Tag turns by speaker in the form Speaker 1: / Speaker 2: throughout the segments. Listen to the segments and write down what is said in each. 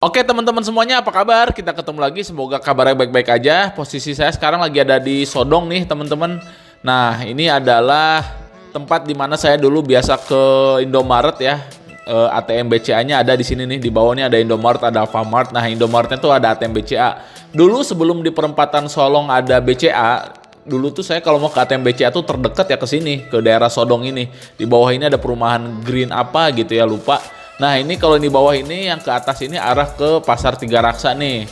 Speaker 1: Oke teman-teman semuanya, apa kabar? Kita ketemu lagi, semoga kabarnya baik-baik aja. Posisi saya sekarang lagi ada di Sodong nih teman-teman. Nah, ini adalah tempat di mana saya dulu biasa ke Indomaret ya. ATM BCA-nya ada di sini nih, di bawahnya ada Indomaret, ada Alfamart. Nah, Indomaretnya tuh ada ATM BCA. Dulu sebelum di perempatan Solong ada BCA, dulu tuh saya kalau mau ke ATM BCA tuh terdekat ya ke sini, ke daerah Sodong ini. Di bawah ini ada perumahan Green apa gitu ya, lupa. Nah, ini kalau di bawah ini yang ke atas ini arah ke Pasar Tiga Raksa nih.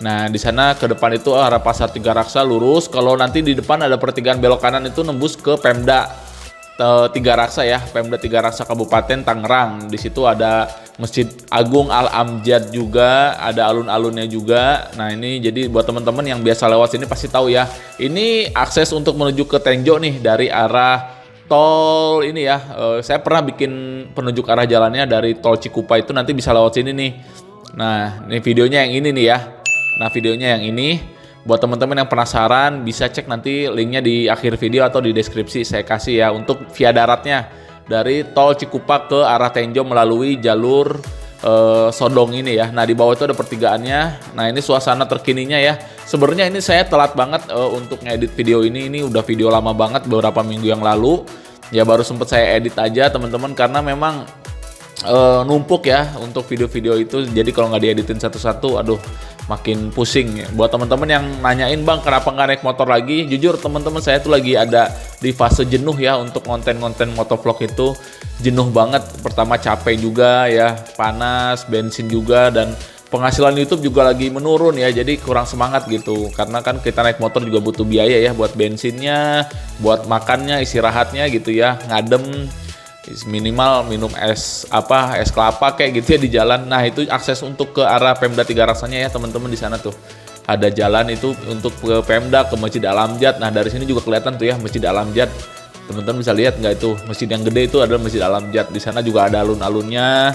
Speaker 1: Nah, di sana ke depan itu arah Pasar Tiga Raksa lurus. Kalau nanti di depan ada pertigaan belok kanan itu nembus ke Pemda Tiga Raksa ya, Pemda Tiga Raksa Kabupaten Tangerang. Di situ ada Masjid Agung Al Amjad juga, ada alun-alunnya juga. Nah, ini jadi buat teman-teman yang biasa lewat sini pasti tahu ya. Ini akses untuk menuju ke Tenjo nih dari arah tol ini ya. Saya pernah bikin penunjuk arah jalannya dari tol Cikupa itu, nanti bisa lewat sini nih. Nah, ini videonya yang ini nih ya. Nah, videonya yang ini. Buat teman-teman yang penasaran bisa cek nanti linknya di akhir video atau di deskripsi saya kasih ya, untuk via daratnya dari tol Cikupa ke arah Tenjo melalui jalur Sodong ini ya. Nah, di bawah itu ada pertigaannya. Nah, ini suasana terkininya ya. Sebenarnya ini saya telat banget untuk ngedit video ini. Ini udah video lama banget, beberapa minggu yang lalu. Ya baru sempet saya edit aja teman-teman, karena memang numpuk ya untuk video-video itu. Jadi kalau nggak dieditin satu-satu, aduh makin pusing ya. Buat teman-teman yang nanyain, bang kenapa nggak naik motor lagi? Jujur teman-teman, saya tuh lagi ada di fase jenuh ya untuk konten-konten motovlog itu. Jenuh banget. Pertama capek juga ya, panas, bensin juga, dan penghasilan YouTube juga lagi menurun ya, jadi kurang semangat gitu. Karena kan kita naik motor juga butuh biaya ya, buat bensinnya, buat makannya, istirahatnya gitu ya, ngadem, minimal minum es kelapa kayak gitu ya di jalan. Nah, itu akses untuk ke arah Pemda Tiga Raksanya ya teman-teman. Di sana tuh ada jalan itu untuk ke Pemda, ke Masjid Al Amjad. Nah, dari sini juga kelihatan tuh ya Masjid Al Amjad. Teman-teman bisa lihat nggak itu masjid yang gede itu adalah Masjid Al Amjad. Di sana juga ada alun-alunnya.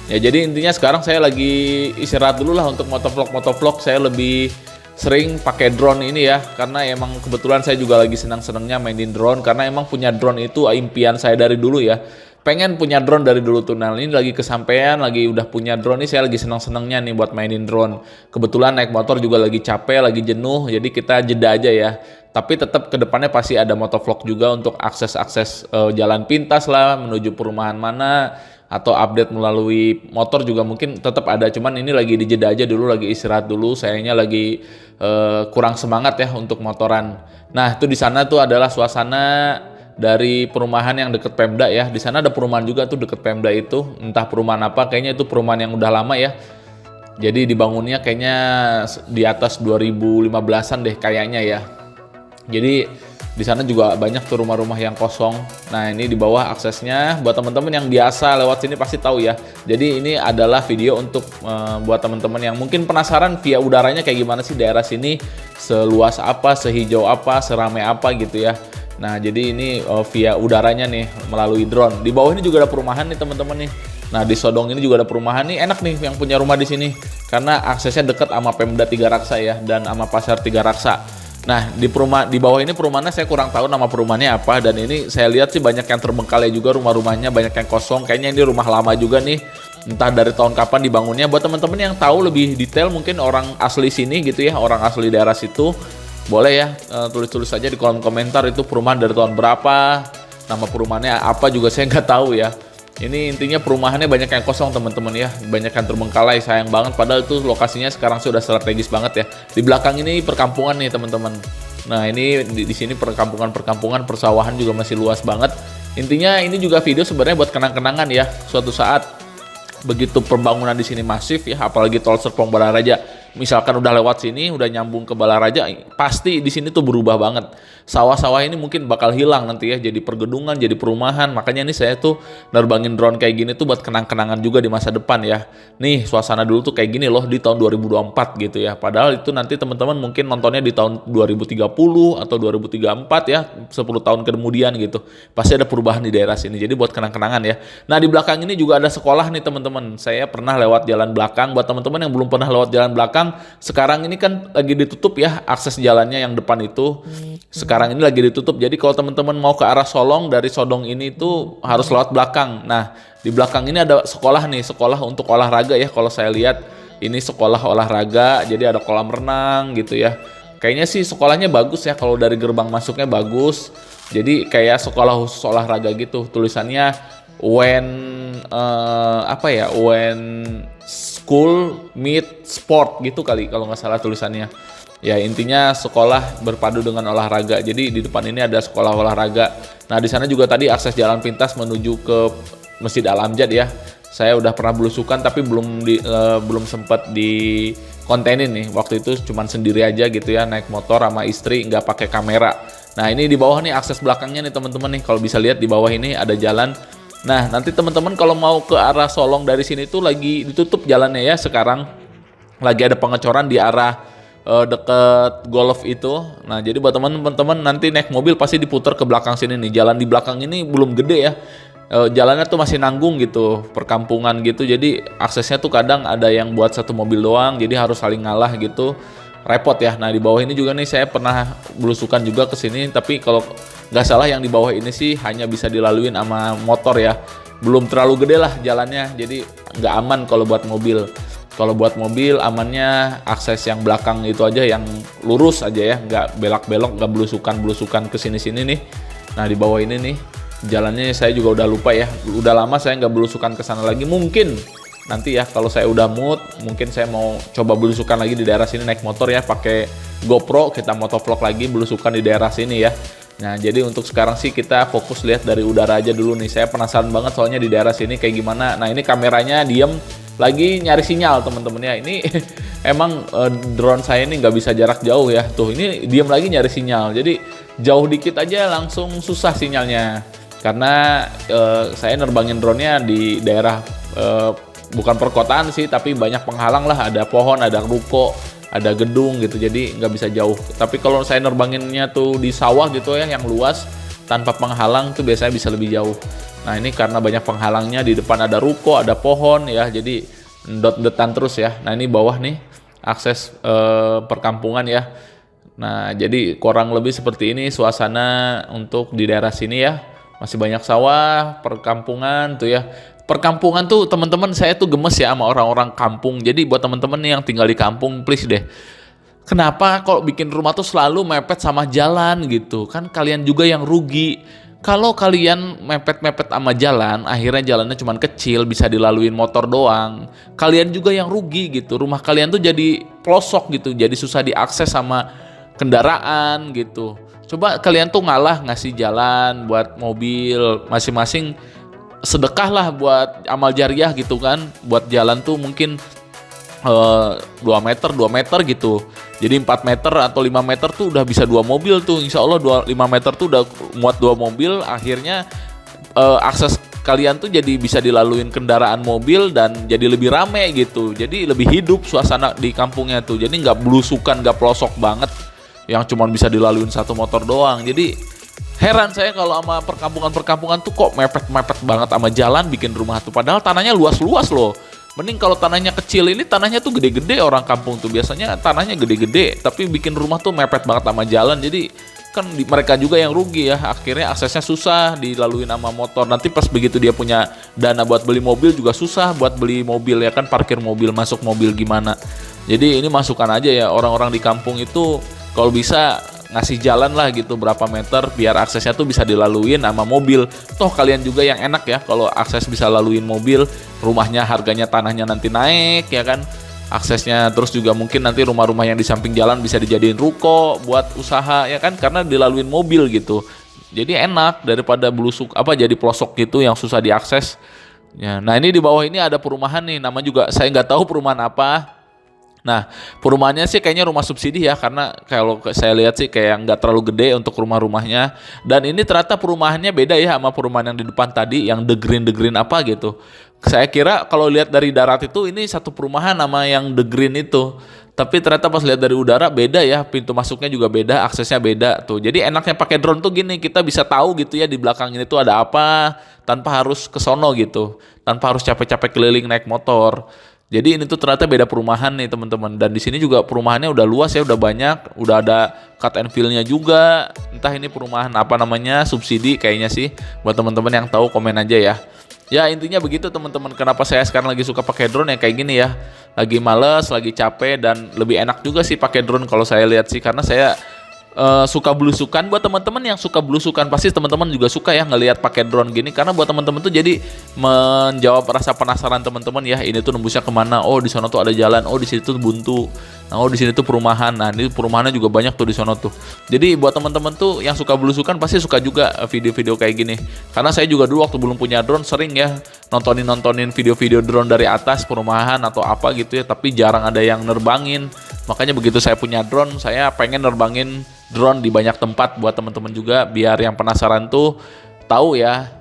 Speaker 1: Ya, jadi intinya sekarang saya lagi istirahat dulu lah untuk motovlog. Saya lebih sering pakai drone ini ya, karena emang kebetulan saya juga lagi senang-senangnya mainin drone, karena emang punya drone itu impian saya dari dulu ya. Pengen punya drone dari dulu tuh. Nah, ini lagi kesampaian, lagi udah punya drone ini, saya lagi senang-senangnya nih buat mainin drone. Kebetulan naik motor juga lagi capek, lagi jenuh, jadi kita jeda aja ya. Tapi tetap kedepannya pasti ada motovlog juga untuk akses-akses jalan pintas lah, menuju perumahan mana, atau update melalui motor juga mungkin tetap ada. Cuman ini lagi dijeda aja dulu, lagi istirahat dulu. Sayangnya lagi kurang semangat ya untuk motoran. Nah, itu di sana tuh adalah suasana dari perumahan yang deket Pemda ya. Di sana ada perumahan juga tuh deket Pemda itu. Entah perumahan apa, kayaknya itu perumahan yang udah lama ya. Jadi dibangunnya kayaknya di atas 2015-an deh kayaknya ya. Jadi di sana juga banyak tuh rumah-rumah yang kosong. Nah, ini di bawah aksesnya. Buat teman-teman yang biasa lewat sini pasti tahu ya. Jadi ini adalah video untuk buat teman-teman yang mungkin penasaran via udaranya kayak gimana sih daerah sini, seluas apa, sehijau apa, seramai apa gitu ya. Nah, jadi ini via udaranya nih melalui drone. Di bawah ini juga ada perumahan nih teman-teman nih. Nah, di Sodong ini juga ada perumahan nih. Enak nih yang punya rumah di sini karena aksesnya dekat sama Pemda Tiga Raksa ya, dan sama Pasar Tiga Raksa. Nah, di bawah ini perumahannya saya kurang tahu nama perumahannya apa, dan ini saya lihat sih banyak yang terbengkalai juga rumah-rumahnya, banyak yang kosong. Kayaknya ini rumah lama juga nih. Entah dari tahun kapan dibangunnya. Buat teman-teman yang tahu lebih detail, mungkin orang asli sini gitu ya, orang asli daerah situ, boleh ya tulis-tulis aja di kolom komentar itu perumahan dari tahun berapa, nama perumahannya apa juga saya nggak tahu ya. Ini intinya perumahannya banyak yang kosong teman-teman ya, banyak yang terbengkalai, sayang banget. Padahal itu lokasinya sekarang sudah strategis banget ya. Di belakang ini perkampungan nih teman-teman. Nah, ini di sini perkampungan, persawahan juga masih luas banget. Intinya ini juga video sebenarnya buat kenang-kenangan ya. Suatu saat begitu pembangunan di sini masif ya, apalagi tol Serpong Balaraja. Misalkan udah lewat sini, udah nyambung ke Balaraja, pasti di sini tuh berubah banget. Sawah-sawah ini mungkin bakal hilang nanti ya, jadi pergedungan, jadi perumahan. Makanya ini saya tuh nerbangin drone kayak gini tuh buat kenang-kenangan juga di masa depan ya. Nih, suasana dulu tuh kayak gini loh di tahun 2024 gitu ya. Padahal itu nanti teman-teman mungkin nontonnya di tahun 2030 atau 2034 ya, 10 tahun kemudian gitu. Pasti ada perubahan di daerah sini. Jadi buat kenang-kenangan ya. Nah, di belakang ini juga ada sekolah nih teman-teman. Saya pernah lewat jalan belakang. Buat teman-teman yang belum pernah lewat jalan belakang, sekarang ini kan lagi ditutup ya akses jalannya yang depan itu. Sekarang ini lagi ditutup. Jadi kalau teman-teman mau ke arah Solong dari Sodong ini tuh harus lewat belakang. Nah, di belakang ini ada sekolah nih, sekolah untuk olahraga ya kalau saya lihat. ini sekolah olahraga, jadi ada kolam renang gitu ya. Kayaknya sih sekolahnya bagus ya, kalau dari gerbang masuknya bagus. Jadi kayak sekolah khusus olahraga gitu. Tulisannya when when school meet sport gitu kali kalau nggak salah tulisannya. Ya intinya sekolah berpadu dengan olahraga. Jadi di depan ini ada sekolah olahraga. Nah di sana juga tadi akses jalan pintas menuju ke Masjid Al-Amjad ya. Saya udah pernah belusukan tapi belum sempat di kontenin nih. Waktu itu cuman sendiri aja gitu ya, naik motor sama istri, nggak pakai kamera. Nah ini di bawah nih akses belakangnya nih teman-teman nih. Kalau bisa lihat di bawah ini ada jalan. Nah nanti teman-teman kalau mau ke arah Solong dari sini tuh lagi ditutup jalannya ya sekarang. Lagi ada pengecoran di arah deket golf itu. Nah jadi buat teman-teman nanti naik mobil pasti diputar ke belakang sini nih. Jalan di belakang ini belum gede ya. Jalannya tuh masih nanggung gitu, perkampungan gitu. Jadi aksesnya tuh kadang ada yang buat satu mobil doang. Jadi harus saling ngalah gitu. Repot ya. Nah di bawah ini juga nih saya pernah belusukan juga ke sini. Tapi kalau nggak salah yang di bawah ini sih hanya bisa dilaluin sama motor ya. Belum terlalu gede lah jalannya. Jadi nggak aman kalau buat mobil. Kalau buat mobil amannya akses yang belakang itu aja, yang lurus aja ya, nggak belak-belok, nggak belusukan ke sini-sini nih. Nah di bawah ini nih jalannya saya juga udah lupa ya, udah lama saya nggak belusukan ke sana lagi. Mungkin nanti ya kalau saya udah mood, mungkin saya mau coba belusukan lagi di daerah sini naik motor ya, pakai GoPro kita motovlog lagi belusukan di daerah sini ya. Nah jadi untuk sekarang sih kita fokus lihat dari udara aja dulu nih. Saya penasaran banget soalnya di daerah sini kayak gimana. Nah ini kameranya diem lagi nyari sinyal teman-teman ya. Ini emang drone saya ini nggak bisa jarak jauh ya. Tuh ini diem lagi nyari sinyal. Jadi jauh dikit aja langsung susah sinyalnya. Karena saya nerbangin drone-nya di daerah bukan perkotaan sih, tapi banyak penghalang lah. Ada pohon, ada ruko, ada gedung gitu. Jadi nggak bisa jauh. Tapi kalau saya nerbanginnya tuh di sawah gitu ya, yang luas tanpa penghalang tuh biasanya bisa lebih jauh. Nah ini karena banyak penghalangnya, di depan ada ruko, ada pohon ya, jadi dot-dotan terus ya. Nah ini bawah nih akses perkampungan ya. Nah jadi kurang lebih seperti ini suasana untuk di daerah sini ya. Masih banyak sawah, perkampungan tuh ya. Perkampungan tuh teman-teman saya tuh gemes ya sama orang-orang kampung. Jadi buat teman-teman nih yang tinggal di kampung, please deh. Kenapa kalau bikin rumah tuh selalu mepet sama jalan gitu? Kan kalian juga yang rugi. Kalau kalian mepet-mepet sama jalan, akhirnya jalannya cuma kecil, bisa dilaluin motor doang. Kalian juga yang rugi gitu. Rumah kalian tuh jadi pelosok gitu, jadi susah diakses sama kendaraan gitu. Coba kalian tuh ngalah ngasih jalan buat mobil, masing-masing sedekah lah buat amal jariah gitu kan. Buat jalan tuh mungkin 2 meter gitu. Jadi 4 meter atau 5 meter tuh udah bisa 2 mobil tuh. Insya Allah 5 meter tuh udah muat 2 mobil. Akhirnya akses kalian tuh jadi bisa dilaluin kendaraan mobil dan jadi lebih rame gitu. Jadi lebih hidup suasana di kampungnya tuh. Jadi nggak belusukan, nggak pelosok banget yang cuma bisa dilaluin satu motor doang. Jadi heran saya kalau sama perkampungan tuh kok mepet-mepet banget sama jalan bikin rumah tuh. Padahal tanahnya luas-luas loh. Mending kalau tanahnya kecil, ini tanahnya tuh gede-gede. Orang kampung tuh biasanya tanahnya gede-gede, tapi bikin rumah tuh mepet banget sama jalan. Jadi kan mereka juga yang rugi ya. Akhirnya aksesnya susah dilaluin sama motor. Nanti pas begitu dia punya dana buat beli mobil juga susah buat beli mobil ya kan, parkir mobil, masuk mobil gimana. Jadi ini masukan aja ya, orang-orang di kampung itu kalau bisa ngasih jalan lah gitu berapa meter biar aksesnya tuh bisa dilaluin sama mobil. Toh kalian juga yang enak ya kalau akses bisa laluin mobil, rumahnya harganya tanahnya nanti naik ya kan. Aksesnya terus juga mungkin nanti rumah-rumah yang di samping jalan bisa dijadiin ruko buat usaha ya kan, karena dilaluin mobil gitu. Jadi enak daripada jadi pelosok gitu yang susah diakses. Ya, nah ini di bawah ini ada perumahan nih, nama juga saya nggak tahu perumahan apa. Nah, perumahannya sih kayaknya rumah subsidi ya, karena kalau saya lihat sih kayak nggak terlalu gede untuk rumah-rumahnya. Dan ini ternyata perumahannya beda ya sama perumahan yang di depan tadi, yang the green apa gitu. Saya kira kalau lihat dari darat itu ini satu perumahan sama yang the green itu. Tapi ternyata pas lihat dari udara beda ya, pintu masuknya juga beda, aksesnya beda tuh. Jadi enaknya pakai drone tuh gini, kita bisa tahu gitu ya di belakang ini tuh ada apa, tanpa harus ke sono gitu, tanpa harus capek-capek keliling naik motor. Jadi ini tuh ternyata beda perumahan nih teman-teman. Dan di sini juga perumahannya udah luas ya, udah banyak, udah ada cut and fill-nya juga. Entah ini perumahan apa namanya, subsidi kayaknya sih. Buat teman-teman yang tahu komen aja ya. Ya intinya begitu teman-teman. Kenapa saya sekarang lagi suka pakai drone ya kayak gini ya. Lagi males, lagi capek, dan lebih enak juga sih pakai drone kalau saya lihat sih, karena saya suka belusukan. Buat teman-teman yang suka belusukan pasti teman-teman juga suka ya ngelihat pakai drone gini, karena buat teman-teman tuh jadi menjawab rasa penasaran teman-teman ya. Ini tuh nembusnya kemana? Oh di sana tuh ada jalan. Oh di situ tuh buntu. Nah, oh di sini tuh perumahan. Nah ini perumahannya juga banyak tuh di sana tuh. Jadi buat teman-teman tuh yang suka belusukan pasti suka juga video-video kayak gini. Karena saya juga dulu waktu belum punya drone sering ya nontonin video-video drone dari atas perumahan atau apa gitu ya. Tapi jarang ada yang nerbangin. Makanya begitu saya punya drone, saya pengen nerbangin drone di banyak tempat buat teman-teman juga, biar yang penasaran tuh tahu ya,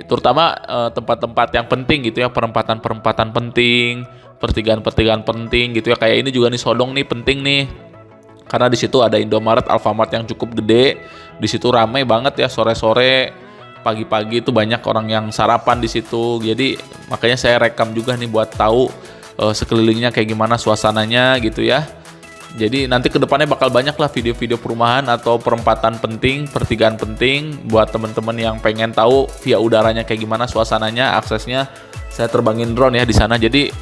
Speaker 1: terutama tempat-tempat yang penting gitu ya, perempatan-perempatan penting, pertigaan-pertigaan penting gitu ya. Kayak ini juga nih Sodong nih penting nih, karena di situ ada Indomaret, Alfamart yang cukup gede. Di situ ramai banget ya sore-sore, pagi-pagi itu banyak orang yang sarapan di situ. Jadi makanya saya rekam juga nih buat tahu sekelilingnya kayak gimana suasananya gitu ya. Jadi nanti kedepannya bakal banyak lah video-video perumahan atau perempatan penting, pertigaan penting buat teman-teman yang pengen tahu via udaranya kayak gimana suasananya, aksesnya. Saya terbangin drone ya di sana. Jadi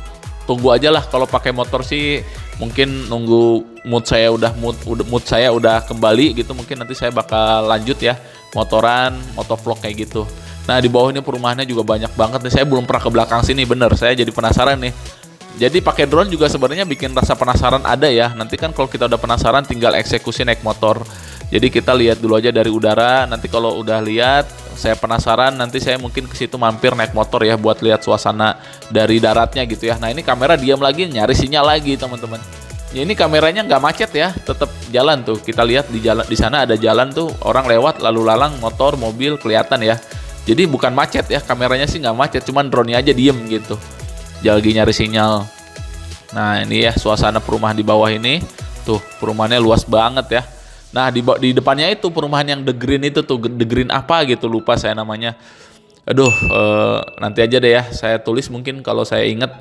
Speaker 1: tunggu aja lah, kalau pakai motor sih mungkin nunggu mood saya udah kembali gitu, mungkin nanti saya bakal lanjut ya motoran, motovlog kayak gitu. Nah di bawah ini perumahannya juga banyak banget nih. Saya belum pernah ke belakang sini, bener. Saya jadi penasaran nih. Jadi pakai drone juga sebenarnya bikin rasa penasaran ada ya. Nanti kan kalau kita udah penasaran tinggal eksekusi naik motor. Jadi kita lihat dulu aja dari udara. Nanti kalau udah lihat, saya penasaran, nanti saya mungkin ke situ mampir naik motor ya buat lihat suasana dari daratnya gitu ya. Nah ini kamera diam lagi, nyari sinyal lagi teman-teman. Ya, ini kameranya nggak macet ya, tetap jalan tuh. Kita lihat di jalan, di sana ada jalan tuh, orang lewat lalu lalang, motor, mobil kelihatan ya. Jadi bukan macet ya, kameranya sih nggak macet, cuman drone-nya aja diem gitu. Lagi nyari sinyal. Nah ini ya suasana perumahan di bawah ini. Tuh perumahannya luas banget ya. Nah di depannya itu perumahan yang The Green itu tuh, The Green apa gitu, lupa saya namanya. Aduh nanti aja deh ya saya tulis mungkin kalau saya inget.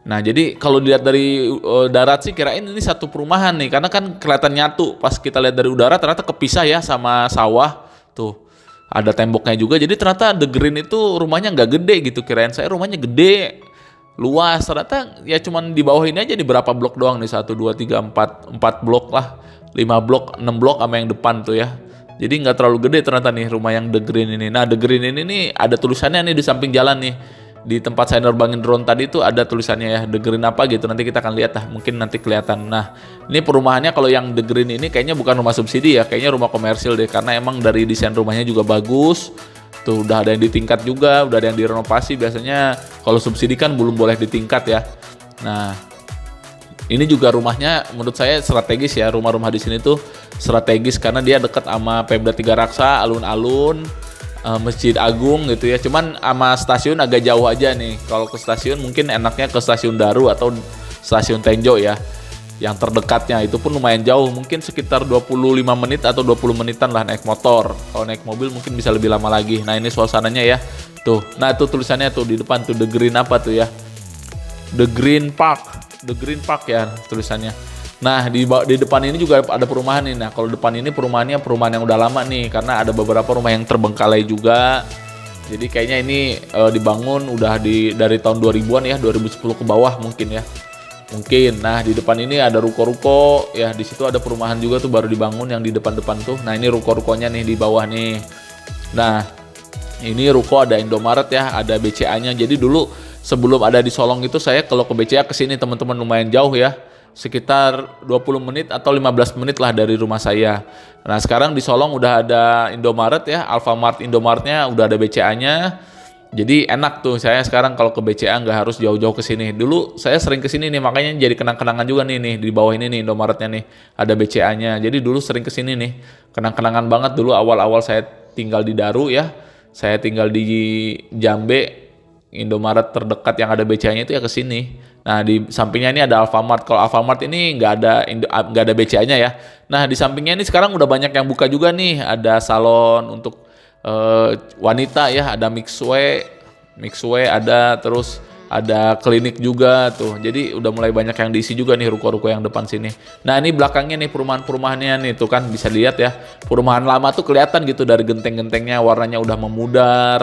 Speaker 1: Nah jadi kalau dilihat dari darat sih kirain ini satu perumahan nih, karena kan kelihatan nyatu. Pas kita lihat dari udara ternyata kepisah ya sama sawah. Tuh ada temboknya juga. Jadi ternyata The Green itu rumahnya nggak gede gitu, kirain saya rumahnya gede, luas. Ternyata ya cuman di bawah ini aja, di berapa blok doang nih, 1, 2, 3, 4 blok lah, 5 blok, 6 blok sama yang depan tuh ya. Jadi nggak terlalu gede ternyata nih rumah yang The Green ini. Nah The Green ini nih ada tulisannya nih di samping jalan nih. Di tempat saya nerbangin drone tadi tuh ada tulisannya ya, The Green apa gitu. Nanti kita akan lihat lah, mungkin nanti kelihatan. Nah ini perumahannya kalau yang The Green ini kayaknya bukan rumah subsidi ya, kayaknya rumah komersil deh, karena emang dari desain rumahnya juga bagus. Tuh udah ada yang ditingkat juga, udah ada yang direnovasi. Biasanya kalau subsidi kan belum boleh ditingkat ya. Nah ini juga rumahnya menurut saya strategis ya, rumah-rumah di sini tuh strategis karena dia dekat sama Pemda Tiga Raksa, alun-alun, Masjid Agung gitu ya. Cuman sama stasiun agak jauh aja nih. Kalau ke stasiun mungkin enaknya ke Stasiun Daru atau Stasiun Tenjo ya, yang terdekatnya itu pun lumayan jauh, mungkin sekitar 25 menit atau 20 menitan lah naik motor. Kalau naik mobil mungkin bisa lebih lama lagi. Nah ini suasananya ya tuh. Nah itu tulisannya tuh di depan tuh, The Green apa tuh ya, The Green Park, The Green Park ya tulisannya. Nah di depan ini juga ada perumahan nih. Nah kalau depan ini perumahan yang udah lama nih, karena ada beberapa rumah yang terbengkalai juga. Jadi kayaknya ini dibangun udah dari tahun 2000-an ya, 2010 ke bawah mungkin ya. Mungkin. Nah di depan ini ada ruko-ruko ya, di situ ada perumahan juga tuh baru dibangun yang di depan-depan tuh. Nah ini ruko-rukonya nih di bawah nih. Nah ini ruko ada Indomaret ya, ada BCA-nya. Jadi dulu sebelum ada di Solong itu saya kalau ke BCA kesini teman-teman lumayan jauh ya, sekitar 20 menit atau 15 menit lah dari rumah saya. Nah sekarang di Solong udah ada Indomaret ya, Alfamart Indomaretnya udah ada BCA-nya. Jadi enak tuh saya sekarang kalau ke BCA nggak harus jauh-jauh ke sini. Dulu saya sering ke sini nih, makanya jadi kenang-kenangan juga nih di bawah ini nih Indomaretnya nih ada BCA-nya. Jadi dulu sering ke sini nih, kenang-kenangan banget dulu awal-awal saya tinggal di Daru ya. Saya tinggal di Jambe, Indomaret terdekat yang ada BCA-nya itu ya ke sini. Nah di sampingnya ini ada Alfamart. Kalau Alfamart ini nggak ada BCA-nya ya. Nah di sampingnya ini sekarang udah banyak yang buka juga nih. Ada salon untuk wanita ya, ada Mixway ada, terus ada klinik juga tuh. Jadi udah mulai banyak yang diisi juga nih ruko-ruko yang depan sini. Nah ini belakangnya nih perumahan-perumahannya nih tuh kan bisa lihat ya. Perumahan lama tuh kelihatan gitu dari genteng-gentengnya warnanya udah memudar.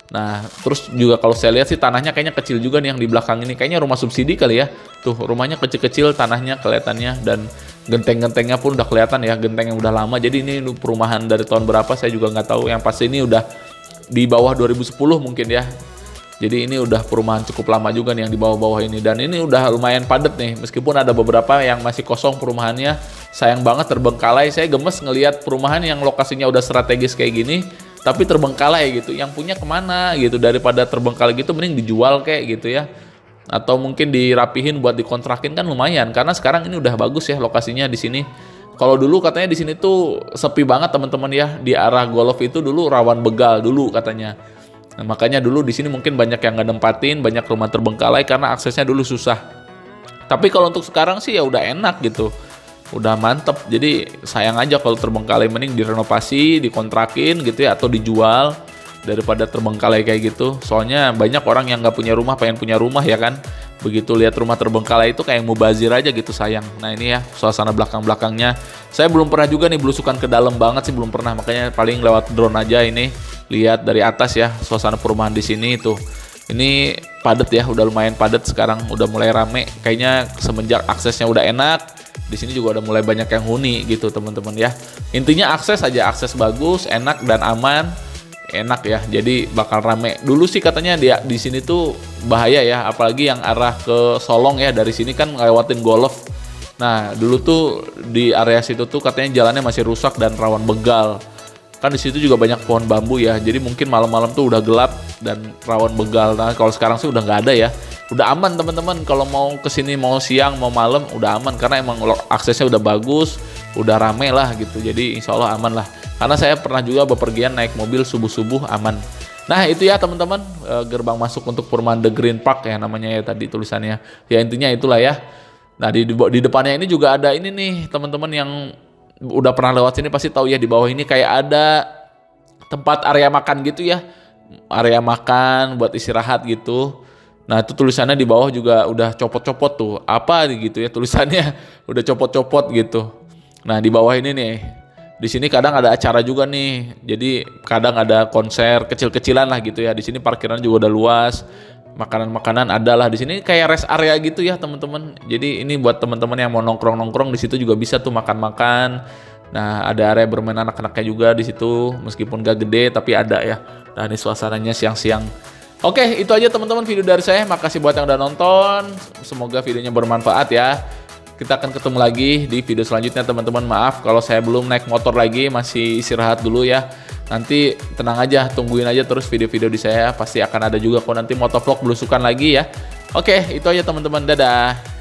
Speaker 1: Nah terus juga kalau saya lihat sih tanahnya kayaknya kecil juga nih yang di belakang ini. Kayaknya rumah subsidi kali ya. Tuh rumahnya kecil-kecil tanahnya kelihatannya dan genteng-gentengnya pun udah kelihatan ya, genteng yang udah lama. Jadi ini perumahan dari tahun berapa saya juga nggak tahu. Yang pasti ini udah di bawah 2010 mungkin ya. Jadi ini udah perumahan cukup lama juga nih yang di bawah-bawah ini. Dan ini udah lumayan padat nih. Meskipun ada beberapa yang masih kosong perumahannya. Sayang banget terbengkalai. Saya gemes ngelihat perumahan yang lokasinya udah strategis kayak gini. Tapi terbengkalai gitu. Yang punya kemana gitu. Daripada terbengkalai gitu mending dijual kayak gitu ya. Atau mungkin dirapihin buat dikontrakin kan lumayan. Karena sekarang ini udah bagus ya lokasinya di sini. Kalau dulu katanya di sini tuh sepi banget teman-teman ya. Di arah Golf itu dulu rawan begal dulu katanya. Nah, makanya dulu di sini mungkin banyak yang nggak nempatin, banyak rumah terbengkalai karena aksesnya dulu susah. Tapi kalau untuk sekarang sih ya udah enak gitu, udah mantep. Jadi sayang aja kalau terbengkalai, mending direnovasi, dikontrakin gitu ya, atau dijual daripada terbengkalai kayak gitu. Soalnya banyak orang yang nggak punya rumah pengen punya rumah ya kan. Begitu lihat rumah terbengkalai itu kayak mubazir aja gitu, sayang. Nah ini ya suasana belakang-belakangnya. Saya belum pernah juga nih belusukan ke dalam banget sih, belum pernah. Makanya paling lewat drone aja ini. Lihat dari atas ya suasana perumahan di sini tuh. Ini padat ya, udah lumayan padat sekarang, udah mulai rame. Kayaknya semenjak aksesnya udah enak, di sini juga udah mulai banyak yang huni gitu teman-teman ya. Intinya akses aja, akses bagus, enak dan aman. Enak ya, jadi bakal rame. Dulu sih katanya dia di sini tuh bahaya ya, apalagi yang arah ke Solong ya, dari sini kan ngelewatin Golf. Nah, dulu tuh di area situ tuh katanya jalannya masih rusak dan rawan begal. Kan di situ juga banyak pohon bambu ya, jadi mungkin malam-malam tuh udah gelap dan rawan begal. Nah, kalau sekarang sih udah nggak ada ya, udah aman teman-teman. Kalau mau kesini mau siang mau malam udah aman karena emang aksesnya udah bagus, udah rame lah gitu. Jadi insya Allah aman lah. Karena saya pernah juga bepergian naik mobil subuh-subuh aman. Nah itu ya teman-teman, gerbang masuk untuk perumahan The Green Park ya namanya ya tadi tulisannya. Ya intinya itulah ya. Nah di depannya ini juga ada ini nih teman-teman yang udah pernah lewat sini pasti tahu ya, di bawah ini kayak ada tempat area makan gitu ya. Area makan buat istirahat gitu. Nah itu tulisannya di bawah juga udah copot-copot tuh. Apa gitu ya tulisannya udah copot-copot gitu. Nah di bawah ini nih. Di sini kadang ada acara juga nih. Jadi kadang ada konser kecil-kecilan lah gitu ya. Di sini parkiran juga udah luas. Makanan-makanan ada lah di sini kayak rest area gitu ya teman-teman. Jadi ini buat teman-teman yang mau nongkrong-nongkrong di situ juga bisa tuh makan-makan. Nah, ada area bermain anak-anaknya juga di situ. Meskipun gak gede tapi ada ya. Nah, ini suasananya siang-siang. Oke, itu aja teman-teman video dari saya. Makasih buat yang udah nonton. Semoga videonya bermanfaat ya. Kita akan ketemu lagi di video selanjutnya teman-teman. Maaf kalau saya belum naik motor lagi, masih istirahat dulu ya. Nanti tenang aja, tungguin aja terus video-video di saya. Pasti akan ada juga kok nanti motovlog belusukan lagi ya. Oke, itu aja teman-teman. Dadah.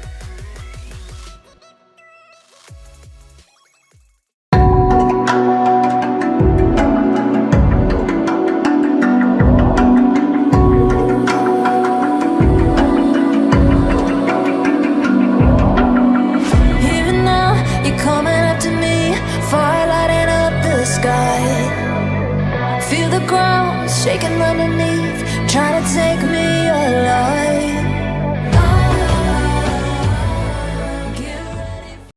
Speaker 2: Even now, you're coming up to me, fire lighting up the sky. Feel the ground shaking underneath, trying to take me alive.